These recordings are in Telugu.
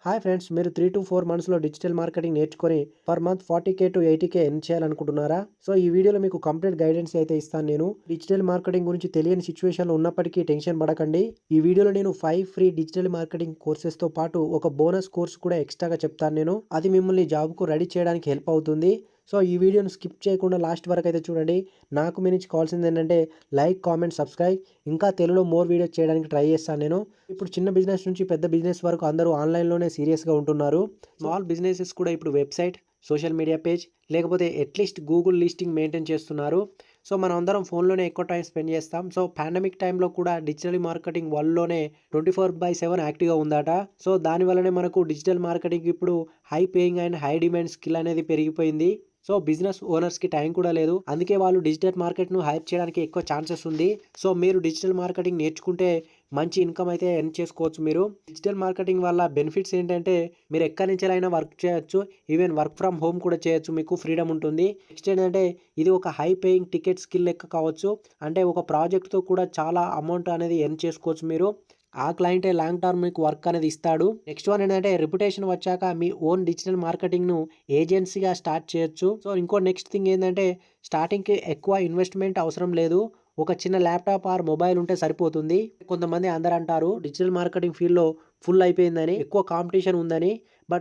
హాయ్ ఫ్రెండ్స్, మీరు 3 to 4 మంత్స్‌లో డిజిటల్ మార్కెటింగ్ నేర్చుకొని పర్ మంత్ 40,000 to 80,000 ఎర్న్ చేయాలనుకుంటున్నారా? సో, ఈ వీడియోలో మీకు కంప్లీట్ గైడెన్స్ అయితే ఇస్తాను నేను. డిజిటల్ మార్కెటింగ్ గురించి తెలియని సిట్యుయేషన్‌లో ఉన్నప్పటికీ టెన్షన్ పడకండి. ఈ వీడియోలో నేను 5 ఫ్రీ డిజిటల్ మార్కెటింగ్ కోర్సెస్‌తో పాటు ఒక బోనస్ కోర్స్ కూడా ఎక్స్‌ట్రాగా చెప్తాను నేను. అది మిమ్మల్ని జాబ్‌కు రెడీ చేయడానికి హెల్ప్ అవుతుంది. సో, ఈ వీడియోని స్కిప్ చేయకుండా లాస్ట్ వరకైతే చూడండి. నాకు మీ నుంచి కావాల్సిందేంటంటే లైక్, కామెంట్, సబ్స్క్రైబ్. ఇంకా తెలుగులో మోర్ వీడియోస్ చేయడానికి ట్రై చేస్తాను నేను. ఇప్పుడు చిన్న బిజినెస్ నుంచి పెద్ద బిజినెస్ వరకు అందరూ ఆన్‌లైన్‌లోనే సీరియస్‌గా ఉంటున్నారు. స్మాల్ బిజినెసెస్ కూడా ఇప్పుడు వెబ్‌సైట్, సోషల్ మీడియా పేజ్ లేకపోతే అట్‌లీస్ట్ గూగుల్ లిస్టింగ్ మెయింటైన్ చేస్తున్నారు. సో, మనం అందరం ఫోన్‌లోనే ఎక్కువ టైం స్పెండ్ చేస్తాం. సో, పాండమిక్ టైంలో కూడా డిజిటల్ మార్కెటింగ్ వరల్డ్‌లోనే 24/7 యాక్టివ్‌గా ఉందట. సో, దాని వల్లనే మనకు డిజిటల్ మార్కెటింగ్ ఇప్పుడు high paying and high demand skill అనేది పెరిగిపోయింది. సో, బిజినెస్ ఓనర్స్‌కి టైం కూడా లేదు. అందుకే వాళ్ళు డిజిటల్ మార్కెట్‌ను హైప్ చేయడానికి ఎక్కువ ఛాన్సెస్ ఉంది. సో, మీరు డిజిటల్ మార్కెటింగ్ నేర్చుకుంటే మంచి ఇన్‌కమ్ అయితే ఎర్న్ చేసుకోవచ్చు మీరు. డిజిటల్ మార్కెటింగ్ వల్ల బెనిఫిట్స్ ఏంటంటే మీరు ఎక్కడి నుంచెలైనా వర్క్ చేయొచ్చు. ఈవెన్ వర్క్ ఫ్రమ్ హోమ్ కూడా చేయొచ్చు. మీకు ఫ్రీడమ్ ఉంటుంది. నెక్స్ట్ ఏంటంటే ఇది ఒక హై పేయింగ్ టికెట్ స్కిల్ లెక్క కావచ్చు. అంటే ఒక ప్రాజెక్ట్‌తో కూడా చాలా అమౌంట్ అనేది ఎర్న్ చేసుకోవచ్చు మీరు. ఆ క్లయింటే లాంగ్ టర్మ్ మీకు వర్క్ అనేది ఇస్తాడు. నెక్స్ట్ వన్ ఏంటంటే రెప్యుటేషన్ వచ్చాక మీ ఓన్ డిజిటల్ మార్కెటింగ్‌ను ఏజెన్సీగా స్టార్ట్ చేయొచ్చు. సో, ఇంకో నెక్స్ట్ థింగ్ ఏందంటే స్టార్టింగ్‌కి ఎక్కువ ఇన్వెస్ట్‌మెంట్ అవసరం లేదు. ఒక చిన్న ల్యాప్‌టాప్ ఆర్ మొబైల్ ఉంటే సరిపోతుంది. కొంతమంది అందరంటారు డిజిటల్ మార్కెటింగ్ ఫీల్డ్‌లో ఫుల్ అయిపోయిందని, ఎక్కువ కాంపిటీషన్ ఉందని.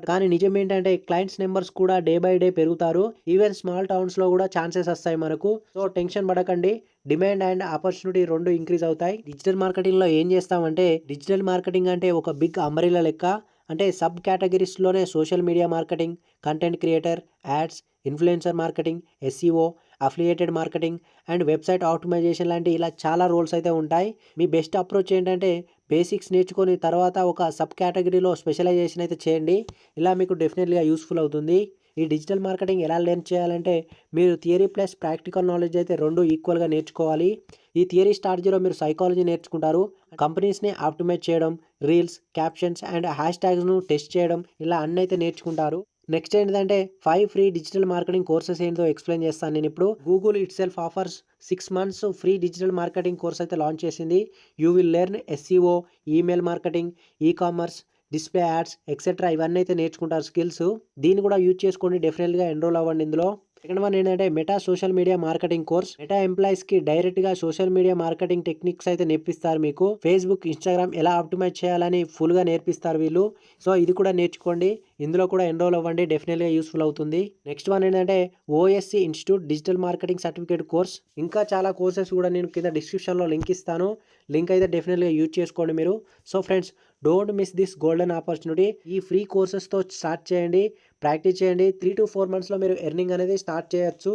కానీ నిజమేంటంటే క్లయింట్స్ నంబర్స్ కూడా డే బై డే పెరుగుతారు. ఈవెన్ స్మాల్ టౌన్స్‌లో కూడా ఛాన్సెస్ వస్తాయి మనకు. సో, టెన్షన్ పడకండి. డిమాండ్ అండ్ ఆపర్చునిటీ 2 ఇంక్రీజ్ అవుతాయి. డిజిటల్ మార్కెటింగ్‌లో ఏం చేస్తామంటే డిజిటల్ మార్కెటింగ్ అంటే ఒక బిగ్ అంబ్రెల్లా లెక్క. అంటే సబ్ కేటగిరీస్‌లోనే social media marketing, content creator, ads, influencer marketing, SEO, affiliated marketing and website optimization లాంటి ఇలా చాలా రోల్స్ అయితే ఉంటాయి. మీ బెస్ట్ అప్రోచ్ ఏంటంటే బేసిక్స్ నేర్చుకొని తర్వాత ఒక సబ్ కేటగిరీలో స్పెషలైజేషన్ అయితే చేయండి. ఇలా మీకు డెఫినెట్‌లీగా యూస్‌ఫుల్ అవుతుంది. ఈ డిజిటల్ మార్కెటింగ్ ఎలా లెర్న్ చేయాలంటే మీరు థియరీ ప్లస్ ప్రాక్టికల్ నాలెడ్జ్ అయితే 2 ఈక్వల్‌గా నేర్చుకోవాలి. ఈ థియరీ స్ట్రాటజీలో మీరు సైకాలజీ నేర్చుకుంటారు. కంపెనీస్‌ని ఆప్టిమైజ్ చేయడం, రీల్స్, క్యాప్షన్స్ అండ్ హ్యాష్ ట్యాగ్స్‌ను టెస్ట్ చేయడం ఇలా అన్నైతే నేర్చుకుంటారు. నెక్స్ట్ ఏంటిదంటే 5 ఫ్రీ డిజిటల్ మార్కెటింగ్ కోర్సెస్ ఏంటో ఎక్స్‌ప్లెయిన్ చేస్తాను నేనిప్పుడు. Google itself offers 6 months free digital marketing course అయితే లాంచ్ చేసింది. You will learn SEO, email marketing, ecommerce, display ads etcetera ఇవన్నీ అయితే నేర్చుకుంటారు స్కిల్స్. దీన్ని కూడా యూజ్ చేసుకోండి. డెఫినెట్‌గా ఎన్రోల్ అవ్వండి ఇందులో. సెకండ్ వన్ ఏంటంటే meta social media marketing course. Meta ఎంప్లాయీస్‌కి డైరెక్ట్‌గా సోషల్ మీడియా మార్కెటింగ్ టెక్నిక్స్ అయితే నేర్పిస్తారు మీకు. ఫేస్‌బుక్, ఇన్‌స్టాగ్రామ్ ఎలా ఆప్టిమైజ్ చేయాలని ఫుల్‌గా నేర్పిస్తారు వీళ్ళు. సో, ఇది కూడా నేర్చుకోండి. ఇందులో కూడా ఎన్రోల్ అవ్వండి. డెఫినెట్‌గా యూస్‌ఫుల్ అవుతుంది. నెక్స్ట్ వన్ ఏంటంటే OSC institute digital marketing certificate course. ఇంకా చాలా కోర్సెస్ కూడా నేను కింద డిస్క్రిప్షన్‌లో లింక్ ఇస్తాను. లింక్ అయితే డెఫినెట్‌గా యూజ్ చేసుకోండి మీరు. So, friends, don't miss this golden opportunity. ఈ ఫ్రీ కోర్సెస్‌తో స్టార్ట్ చేయండి. ప్రాక్టీస్ చేయండి. 3-4 మంత్స్‌లో మీరు ఎర్నింగ్ అనేది స్టార్ట్ చేయొచ్చు.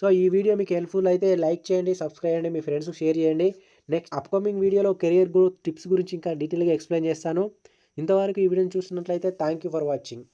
సో, ఈ వీడియో మీకు హెల్ప్‌ఫుల్ అయితే లైక్ చేయండి, సబ్స్క్రైబ్ చేయండి, మీ ఫ్రెండ్స్‌కి షేర్ చేయండి. నెక్స్ట్ అప్‌కమింగ్ వీడియోలో కెరియర్ గ్రోత్ టిప్స్ గురించి ఇంకా డీటెయిల్‌గా ఎక్స్‌ప్లెయిన్ చేస్తాను. ఇంతవరకు ఈ వీడియోని చూస్తున్నట్లయితే థాంక్ యూ ఫర్ వాచింగ్.